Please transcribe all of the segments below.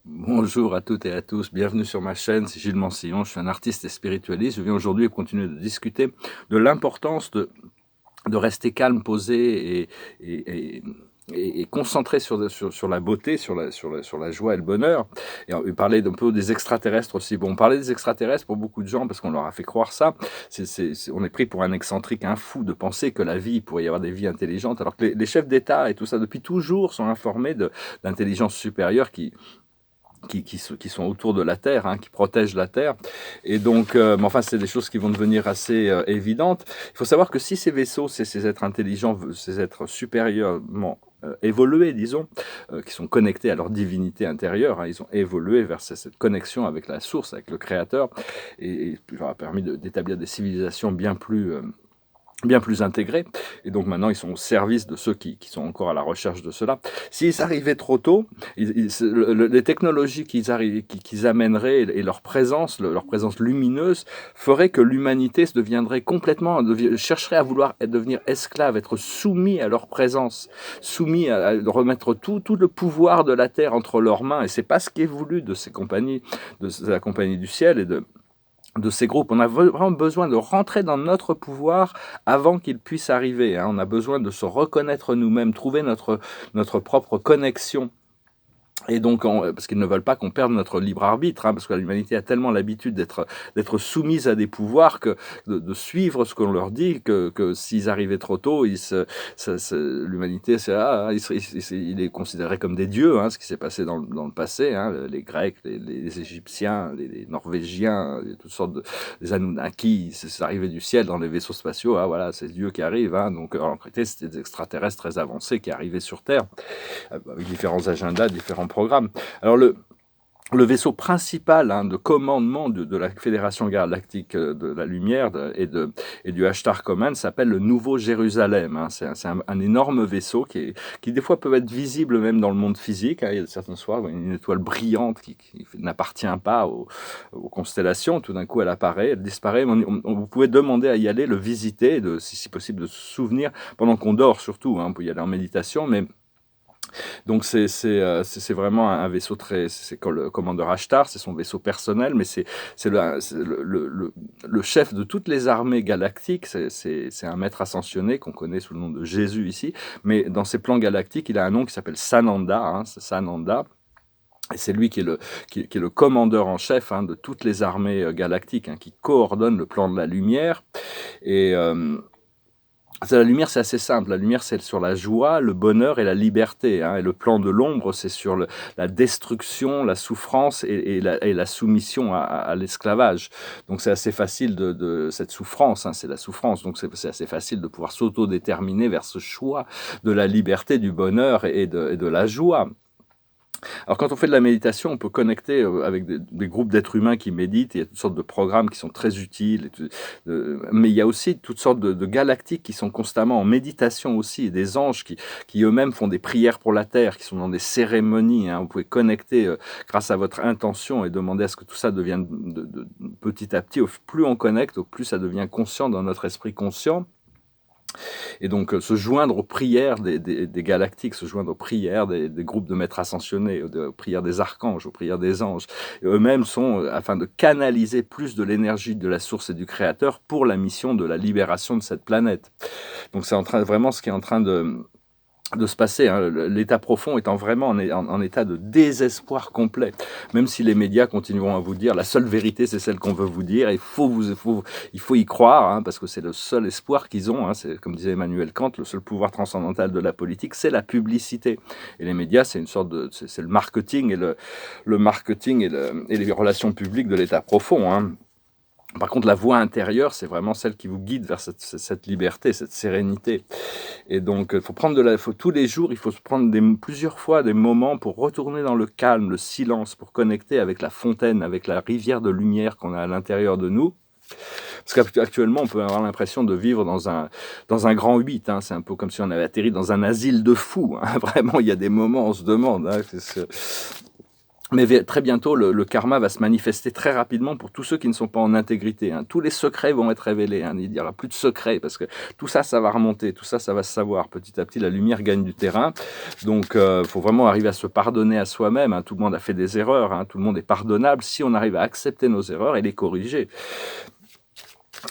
Bonjour à toutes et à tous, bienvenue sur ma chaîne, c'est Gilles Mansillon, je suis un artiste et spiritualiste. Je viens aujourd'hui continuer de discuter de l'importance de rester calme, posé et, et, et concentré sur la beauté, sur la joie et le bonheur. Et parler d'un peu des extraterrestres aussi. Bon, parler des extraterrestres pour beaucoup de gens, parce qu'on leur a fait croire ça, on est pris pour un excentrique, un fou de penser que la vie, il pourrait y avoir des vies intelligentes, alors que les chefs d'État et tout ça, depuis toujours, sont informés d'intelligence supérieure qui sont autour de la Terre, hein, qui protègent la Terre. Et donc, mais enfin, c'est des choses qui vont devenir assez évidentes. Il faut savoir que si ces vaisseaux, ces êtres intelligents, ces êtres supérieurement évolués, disons, qui sont connectés à leur divinité intérieure, hein, ils ont évolué vers cette connexion avec la source, avec le Créateur, et leur a permis d'établir des civilisations bien plus intégrés, et donc maintenant ils sont au service de ceux qui sont encore à la recherche de cela. S'ils arrivaient trop tôt, les technologies qu'ils amèneraient et leur présence lumineuse ferait que l'humanité se deviendrait complètement, chercherait à vouloir devenir esclave, être soumis à leur présence, soumis à remettre tout le pouvoir de la terre entre leurs mains, et c'est pas ce qui est voulu de ces compagnies, de la compagnie du ciel et de ces groupes. On a vraiment besoin de rentrer dans notre pouvoir avant qu'il puisse arriver. On a besoin de se reconnaître nous-mêmes, trouver notre propre connexion. Et donc, parce qu'ils ne veulent pas qu'on perde notre libre arbitre, parce que l'humanité a tellement l'habitude d'être soumise à des pouvoirs, de suivre ce qu'on leur dit, que s'ils arrivaient trop tôt, l'humanité, il est considéré comme des dieux, ce qui s'est passé dans le passé, les Grecs, les Égyptiens, les Norvégiens, toutes sortes les Anunnaki, c'est arrivé du ciel dans les vaisseaux spatiaux, voilà, c'est Dieu qui arrive, donc en réalité, c'était des extraterrestres très avancés qui arrivaient sur Terre, avec différents agendas, différents programmes. Alors le vaisseau principal de commandement de la Fédération Galactique de la Lumière et du Ashtar Command s'appelle le Nouveau Jérusalem. C'est un énorme vaisseau qui des fois peut être visible même dans le monde physique. Il y a certains soirs une étoile brillante qui n'appartient pas aux constellations. Tout d'un coup, elle apparaît, elle disparaît. Vous pouvez demander à y aller, le visiter, si possible de se souvenir pendant qu'on dort surtout. On peut y aller en méditation, mais donc c'est vraiment un vaisseau c'est comme le commandeur Ashtar, c'est son vaisseau personnel, mais c'est le chef de toutes les armées galactiques, c'est un maître ascensionné qu'on connaît sous le nom de Jésus ici, mais dans ses plans galactiques, il a un nom qui s'appelle Sananda, c'est Sananda. Et c'est lui qui est le commandeur en chef de toutes les armées galactiques, qui coordonne le plan de la lumière. Et la lumière, c'est assez simple. La lumière, c'est sur la joie, le bonheur et la liberté. Et le plan de l'ombre, c'est sur la destruction, la souffrance et la soumission à l'esclavage. Donc, c'est assez facile cette souffrance, c'est la souffrance. Donc, c'est assez facile de pouvoir s'autodéterminer vers ce choix de la liberté, du bonheur et de la joie. Alors quand on fait de la méditation, on peut connecter avec des groupes d'êtres humains qui méditent. Il y a toutes sortes de programmes qui sont très utiles. Mais il y a aussi toutes sortes de galactiques qui sont constamment en méditation aussi. Et des anges qui eux-mêmes font des prières pour la Terre, qui sont dans des cérémonies. Vous pouvez connecter grâce à votre intention et demander à ce que tout ça devienne petit à petit. Au plus on connecte, au plus ça devient conscient dans notre esprit conscient. Et donc se joindre aux prières des galactiques, se joindre aux prières des groupes de maîtres ascensionnés, aux prières des archanges, aux prières des anges. Eux-mêmes sont afin de canaliser plus de l'énergie de la source et du créateur pour la mission de la libération de cette planète. Donc c'est vraiment ce qui est en train de se passer. L'état profond étant vraiment en état de désespoir complet. Même si les médias continueront à vous dire la seule vérité, c'est celle qu'on veut vous dire, il faut y croire, parce que c'est le seul espoir qu'ils ont. C'est, comme disait Emmanuel Kant, le seul pouvoir transcendantal de la politique, c'est la publicité. Et les médias, c'est une sorte c'est le marketing le marketing et les relations publiques de l'état profond. Par contre, la voie intérieure, c'est vraiment celle qui vous guide vers cette liberté, cette sérénité. Et donc, il faut tous les jours, il faut se prendre plusieurs fois des moments pour retourner dans le calme, le silence, pour connecter avec la fontaine, avec la rivière de lumière qu'on a à l'intérieur de nous. Parce qu'actuellement, on peut avoir l'impression de vivre dans un grand 8. C'est un peu comme si on avait atterri dans un asile de fous. Vraiment, il y a des moments, on se demande. Mais très bientôt, le karma va se manifester très rapidement pour tous ceux qui ne sont pas en intégrité, hein. Tous les secrets vont être révélés, hein. Il n'y aura plus de secrets parce que tout ça, ça va remonter, tout ça, ça va se savoir. Petit à petit, la lumière gagne du terrain. Donc, faut vraiment arriver à se pardonner à soi-même, hein. Tout le monde a fait des erreurs, hein. Tout le monde est pardonnable si on arrive à accepter nos erreurs et les corriger.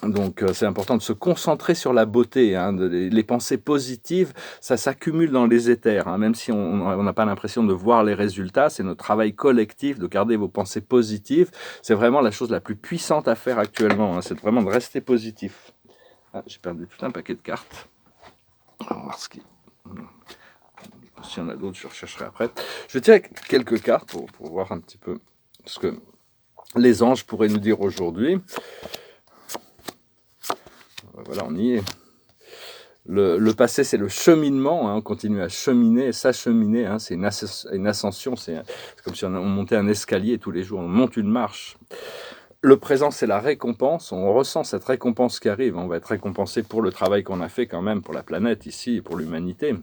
Donc, c'est important de se concentrer sur la beauté, hein, les pensées positives, ça s'accumule dans les éthers, hein, même si on n'a pas l'impression de voir les résultats, c'est notre travail collectif de garder vos pensées positives. C'est vraiment la chose la plus puissante à faire actuellement, hein, c'est vraiment de rester positif. Ah, j'ai perdu tout un paquet de cartes. On va voir s'il y en a d'autres, je rechercherai après. Je vais tirer quelques cartes pour voir un petit peu ce que les anges pourraient nous dire aujourd'hui. Voilà, on y est. Le passé, c'est le cheminement, hein, on continue à cheminer, s'acheminer, hein, c'est une ascension, c'est comme si on montait un escalier tous les jours, on monte une marche. Le présent, c'est la récompense, on ressent cette récompense qui arrive, on va être récompensé pour le travail qu'on a fait quand même, pour la planète ici, et pour l'humanité.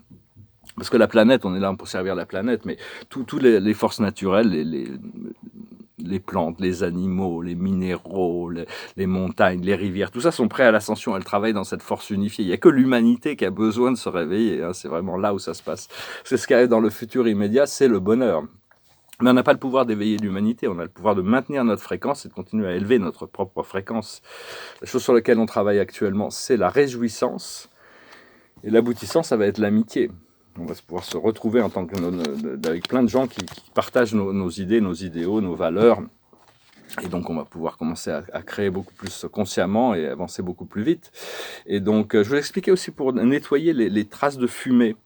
Parce que la planète, on est là pour servir la planète, mais toutes les forces naturelles, les plantes, les animaux, les minéraux, les montagnes, les rivières, tout ça sont prêts à l'ascension, elles travaillent dans cette force unifiée. Il n'y a que l'humanité qui a besoin de se réveiller, hein, c'est vraiment là où ça se passe. C'est ce qui arrive dans le futur immédiat, c'est le bonheur. Mais on n'a pas le pouvoir d'éveiller l'humanité, on a le pouvoir de maintenir notre fréquence et de continuer à élever notre propre fréquence. La chose sur laquelle on travaille actuellement, c'est la réjouissance, et l'aboutissant, ça va être l'amitié. On va pouvoir se retrouver en tant que avec plein de gens qui partagent nos idées, nos idéaux, nos valeurs. Et donc, on va pouvoir commencer à créer beaucoup plus consciemment et avancer beaucoup plus vite. Et donc, je vais expliquer aussi pour nettoyer les traces de fumée,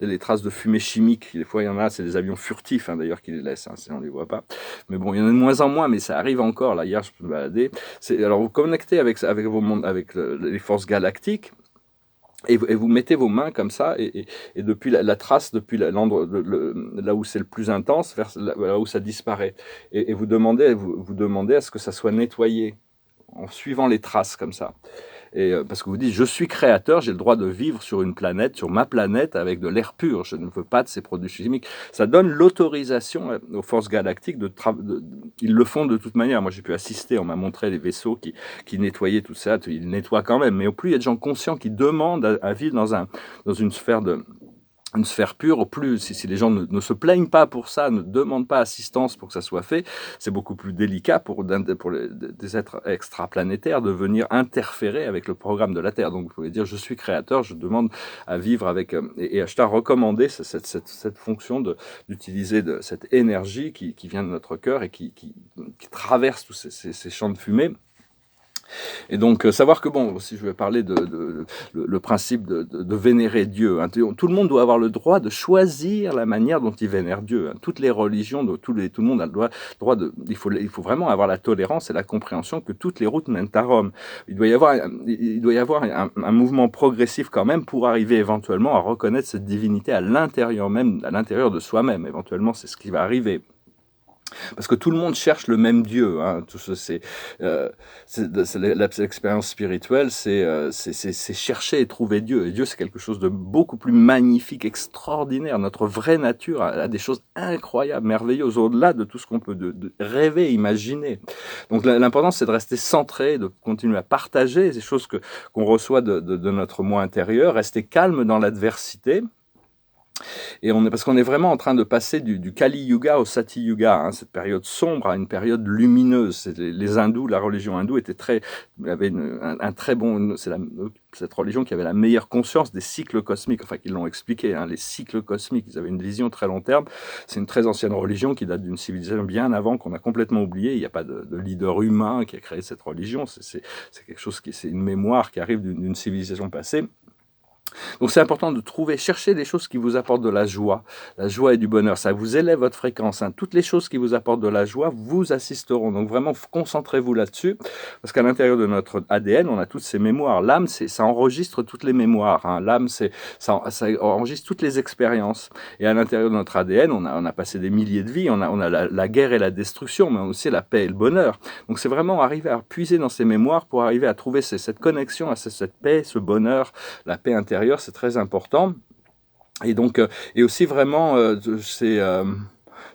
les traces de fumée chimique. Des fois, il y en a, c'est des avions furtifs, hein, d'ailleurs, qui les laissent, hein, on ne les voit pas. Mais bon, il y en a de moins en moins, mais ça arrive encore. Là, hier, je peux me balader. Alors, vous connectez avec les forces galactiques. Et vous mettez vos mains comme ça, et depuis la trace, depuis l'endroit, là où c'est le plus intense, vers là où ça disparaît. Et vous demandez à ce que ça soit nettoyé, en suivant les traces comme ça. Et parce que vous dites, je suis créateur, j'ai le droit de vivre sur une planète, sur ma planète, avec de l'air pur. Je ne veux pas de ces produits chimiques. Ça donne l'autorisation aux forces galactiques ils le font de toute manière. Moi, j'ai pu assister, on m'a montré les vaisseaux qui nettoyaient tout ça. Ils nettoient quand même. Mais au plus il y a de gens conscients qui demandent à vivre dans une sphère pure, au plus, si les gens ne se plaignent pas pour ça, ne demandent pas assistance pour que ça soit fait, c'est beaucoup plus délicat pour des êtres extraplanétaires de venir interférer avec le programme de la Terre. Donc vous pouvez dire, je suis créateur, je demande à vivre avec... Et Ashtar a recommandé cette fonction d'utiliser cette énergie qui vient de notre cœur et qui traverse tous ces champs de fumée. Et donc, savoir que, bon, si je vais parler le principe de vénérer Dieu, hein, tout le monde doit avoir le droit de choisir la manière dont il vénère Dieu, hein. Toutes les religions, tout le monde a le droit il faut vraiment avoir la tolérance et la compréhension que toutes les routes mènent à Rome. Il doit y avoir un mouvement progressif quand même pour arriver éventuellement à reconnaître cette divinité à l'intérieur même, à l'intérieur de soi-même. Éventuellement, c'est ce qui va arriver. Parce que tout le monde cherche le même Dieu, hein. L'expérience spirituelle, c'est chercher et trouver Dieu. Et Dieu, c'est quelque chose de beaucoup plus magnifique, extraordinaire. Notre vraie nature a des choses incroyables, merveilleuses, au-delà de tout ce qu'on peut de rêver, imaginer. Donc l'important, c'est de rester centré, de continuer à partager ces choses qu'on reçoit de notre moi intérieur, rester calme dans l'adversité. Et parce qu'on est vraiment en train de passer du Kali Yuga au Sati Yuga, hein, cette période sombre à une période lumineuse. Les hindous, la religion hindoue avait un très bon, cette religion qui avait la meilleure conscience des cycles cosmiques, enfin qu'ils l'ont expliqué, hein, les cycles cosmiques, ils avaient une vision très long terme. C'est une très ancienne religion qui date d'une civilisation bien avant, qu'on a complètement oublié. Il n'y a pas de leader humain qui a créé cette religion, c'est quelque chose c'est une mémoire qui arrive d'une civilisation passée. Donc c'est important de chercher des choses qui vous apportent de la joie et du bonheur. Ça vous élève votre fréquence, hein. Toutes les choses qui vous apportent de la joie vous assisteront. Donc vraiment, concentrez-vous là-dessus, parce qu'à l'intérieur de notre ADN, on a toutes ces mémoires. L'âme, ça enregistre toutes les mémoires, hein. L'âme, ça enregistre toutes les expériences. Et à l'intérieur de notre ADN, on a passé des milliers de vies. On a la guerre et la destruction, mais aussi la paix et le bonheur. Donc c'est vraiment arriver à puiser dans ces mémoires pour arriver à trouver cette connexion à cette paix, ce bonheur, la paix intérieure. C'est très important. Et donc, et aussi vraiment,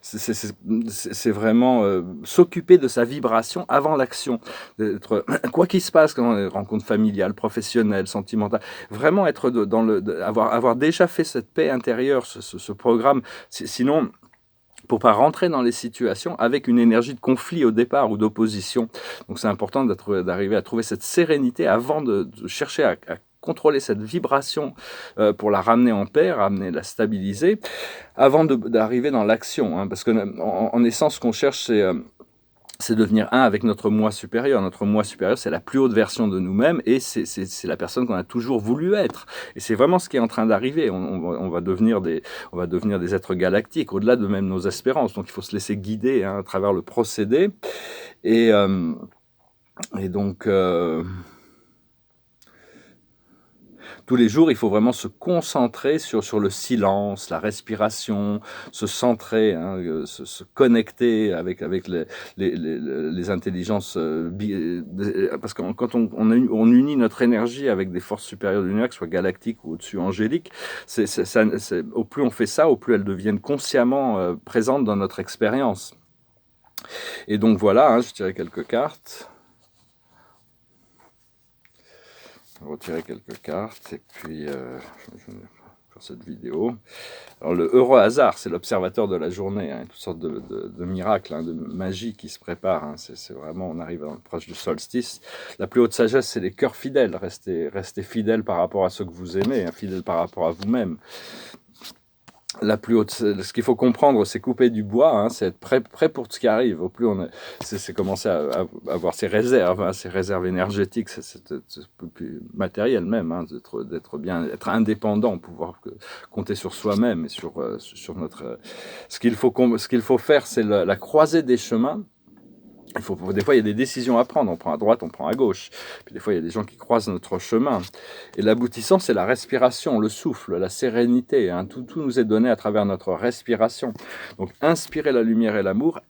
C'est vraiment s'occuper de sa vibration avant l'action. Quoi qu'il se passe, dans les rencontres familiales, professionnelles, sentimentales, vraiment être avoir déjà fait cette paix intérieure, ce programme. Sinon, pour pas rentrer dans les situations avec une énergie de conflit au départ ou d'opposition. Donc c'est important d'arriver à trouver cette sérénité avant de chercher à contrôler cette vibration pour la ramener en paix, la stabiliser, avant d'arriver dans l'action. Hein, parce que en essence, ce qu'on cherche, c'est devenir un avec notre moi supérieur. Notre moi supérieur, c'est la plus haute version de nous-mêmes et c'est la personne qu'on a toujours voulu être. Et c'est vraiment ce qui est en train d'arriver. On va devenir des êtres galactiques, au-delà de même nos espérances. Donc il faut se laisser guider à travers le procédé. Et donc... tous les jours, il faut vraiment se concentrer sur le silence, la respiration, se centrer, se connecter avec les intelligences. Parce que quand on unit notre énergie avec des forces supérieures de l'univers, que ce soit galactiques ou au-dessus angéliques, au plus on fait ça, au plus elles deviennent consciemment présentes dans notre expérience. Et donc voilà, je tirais quelques cartes. Retirer quelques cartes et puis je vais faire cette vidéo. Alors le heureux hasard, c'est l'observateur de la journée, toutes sortes de miracles, de magie qui se préparent. C'est vraiment, on arrive proche du solstice. La plus haute sagesse, c'est les cœurs fidèles. Restez fidèles par rapport à ceux que vous aimez, fidèles par rapport à vous-même. La plus haute, ce qu'il faut comprendre, c'est couper du bois, c'est être prêt pour ce qui arrive. Au plus on c'est commencer à avoir ses réserves énergétiques, c'est plus matériel même, d'être bien, être indépendant, pouvoir compter sur soi-même et sur notre. Ce qu'il faut faire, c'est la croisée des chemins. Des fois, il y a des décisions à prendre. On prend à droite, on prend à gauche. Puis des fois, il y a des gens qui croisent notre chemin. Et l'aboutissant, c'est la respiration, le souffle, la sérénité. Tout nous est donné à travers notre respiration. Donc, inspirer la lumière et l'amour,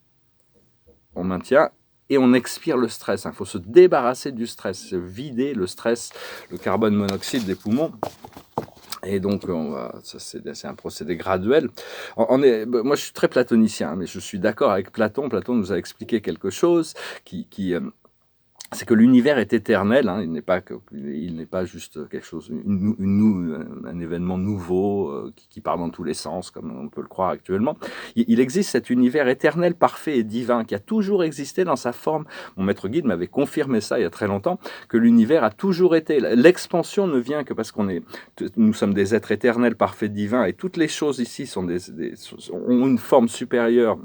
on maintient et on expire le stress. Il faut se débarrasser du stress, se vider le stress, le carbone monoxyde des poumons. Et donc, c'est un procédé graduel. Moi, je suis très platonicien, mais je suis d'accord avec Platon. Platon nous a expliqué quelque chose c'est que l'univers est éternel, il n'est pas juste quelque chose, un événement nouveau qui part dans tous les sens, comme on peut le croire actuellement. Il existe cet univers éternel, parfait et divin, qui a toujours existé dans sa forme. Mon maître guide m'avait confirmé ça il y a très longtemps, que l'univers a toujours été. L'expansion ne vient que parce nous sommes des êtres éternels, parfaits, divins, et toutes les choses ici ont une forme supérieure,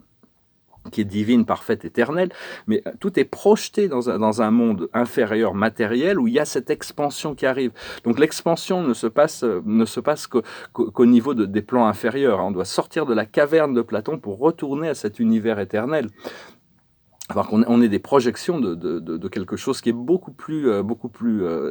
qui est divine, parfaite, éternelle, mais tout est projeté dans un monde inférieur, matériel, où il y a cette expansion qui arrive. Donc l'expansion ne se passe qu'au niveau des plans inférieurs. On doit sortir de la caverne de Platon pour retourner à cet univers éternel. Alors qu'on est des projections de quelque chose qui est beaucoup plus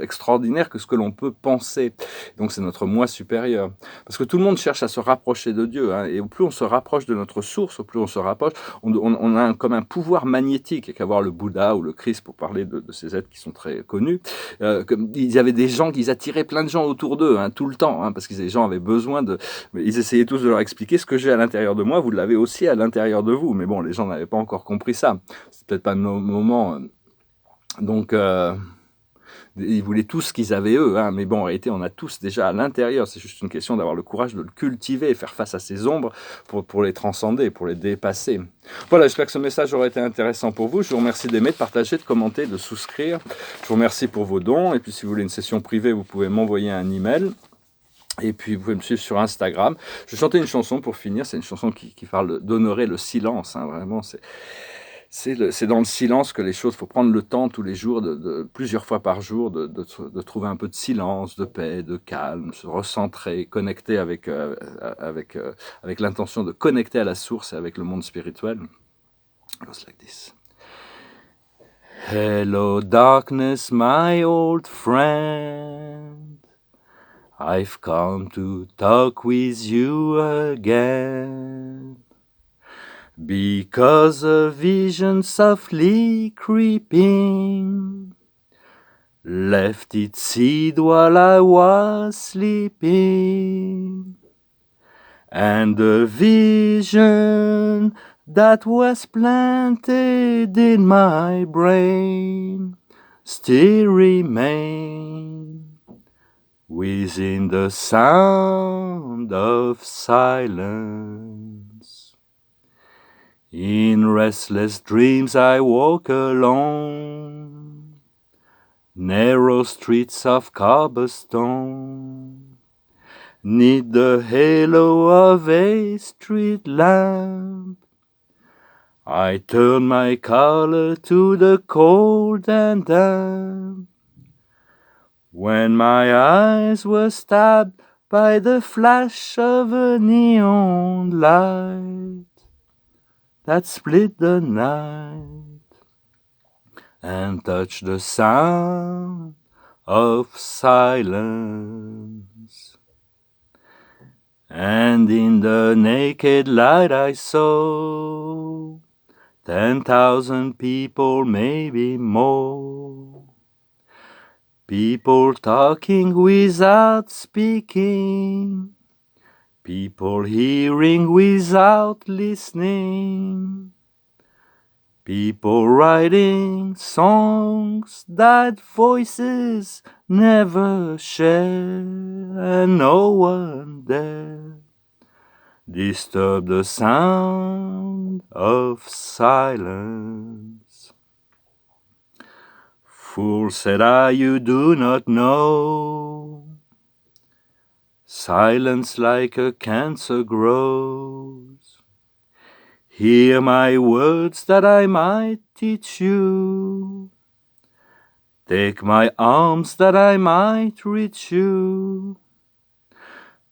extraordinaire que ce que l'on peut penser. Donc c'est notre moi supérieur. Parce que tout le monde cherche à se rapprocher de Dieu. Et au plus on se rapproche de notre source, au plus on se rapproche, on a comme un pouvoir magnétique qu'à voir le Bouddha ou le Christ, pour parler de ces êtres qui sont très connus. Il y avait des gens qui attiraient plein de gens autour d'eux, tout le temps, parce que les gens avaient besoin ils essayaient tous de leur expliquer ce que j'ai à l'intérieur de moi, vous l'avez aussi à l'intérieur de vous. Mais bon, les gens n'avaient pas encore compris ça. C'est peut-être pas le moment. Donc, ils voulaient tout ce qu'ils avaient eux, mais bon, en réalité, on a tous déjà à l'intérieur. C'est juste une question d'avoir le courage de le cultiver, faire face à ces ombres pour les transcender, pour les dépasser. Voilà, j'espère que ce message aura été intéressant pour vous. Je vous remercie d'aimer, de partager, de commenter, de souscrire. Je vous remercie pour vos dons. Et puis, si vous voulez une session privée, vous pouvez m'envoyer un email. Et puis, vous pouvez me suivre sur Instagram. Je vais chanter une chanson pour finir. C'est une chanson qui parle d'honorer le silence. Vraiment, c'est dans le silence que les choses, il faut prendre le temps tous les jours, plusieurs fois par jour, de trouver un peu de silence, de paix, de calme, se recentrer, connecter avec l'intention de connecter à la source et avec le monde spirituel. It goes like this. Hello darkness, my old friend. I've come to talk with you again. Because a vision softly creeping left its seed while I was sleeping, And the vision that was planted in my brain still remain within the sound of silence. In restless dreams I walk alone, narrow streets of cobblestone, 'neath the halo of a street lamp. I turn my collar to the cold and damp. When my eyes were stabbed by the flash of a neon light that split the night and touched the sound of silence. And in the naked light I saw 10,000 people, maybe more. People talking without speaking. People hearing without listening. People writing songs that voices never share, and no one dare disturb the sound of silence. Fool, said I, you do not know. Silence like a cancer grows. Hear my words that I might teach you. Take my arms that I might reach you.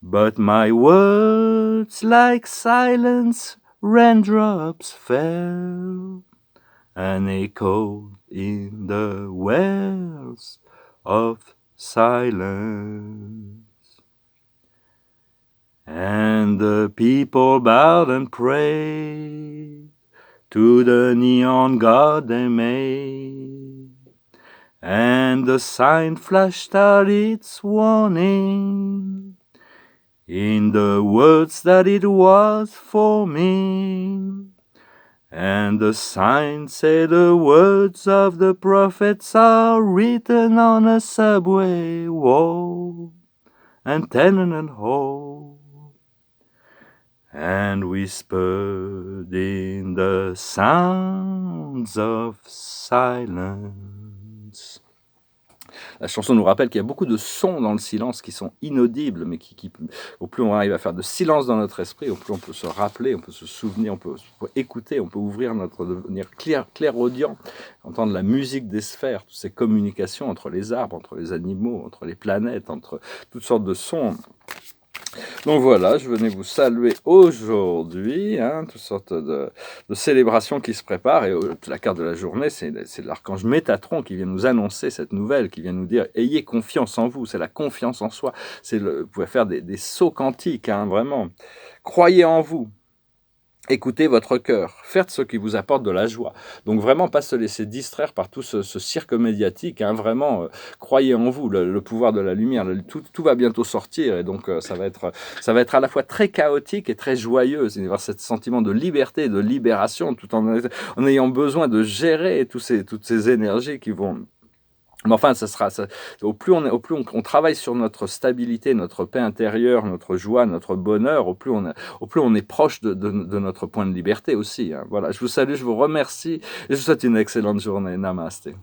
But my words like silence raindrops fell and echoed in the wells of silence. And the people bowed and prayed to the neon god they made, and the sign flashed out its warning in the words that it was for me. And the sign said the words of the prophets are written on a subway wall and tenement hall, and whispered in the sounds of silence. La chanson nous rappelle qu'il y a beaucoup de sons dans le silence qui sont inaudibles, mais au plus on arrive à faire de silence dans notre esprit, au plus on peut se rappeler, on peut se souvenir, on peut écouter, on peut devenir clairaudient, entendre la musique des sphères, toutes ces communications entre les arbres, entre les animaux, entre les planètes, entre toutes sortes de sons. Donc voilà, je venais vous saluer aujourd'hui, toutes sortes de célébrations qui se préparent, et la carte de la journée, c'est l'archange Métatron qui vient nous annoncer cette nouvelle, qui vient nous dire « Ayez confiance en vous », c'est la confiance en soi, vous pouvez faire des sauts quantiques, vraiment, croyez en vous. Écoutez votre cœur, faites ce qui vous apporte de la joie. Donc vraiment, pas se laisser distraire par tout ce cirque médiatique. Vraiment, croyez en vous, le pouvoir de la lumière. Tout va bientôt sortir, et donc ça va être à la fois très chaotique et très joyeux. Il va y avoir ce sentiment de liberté, de libération, tout en ayant besoin de gérer toutes ces énergies qui vont... Mais enfin, au plus on travaille sur notre stabilité, notre paix intérieure, notre joie, notre bonheur, au plus on est proche de notre point de liberté aussi. Voilà, je vous salue, je vous remercie et je vous souhaite une excellente journée. Namasté.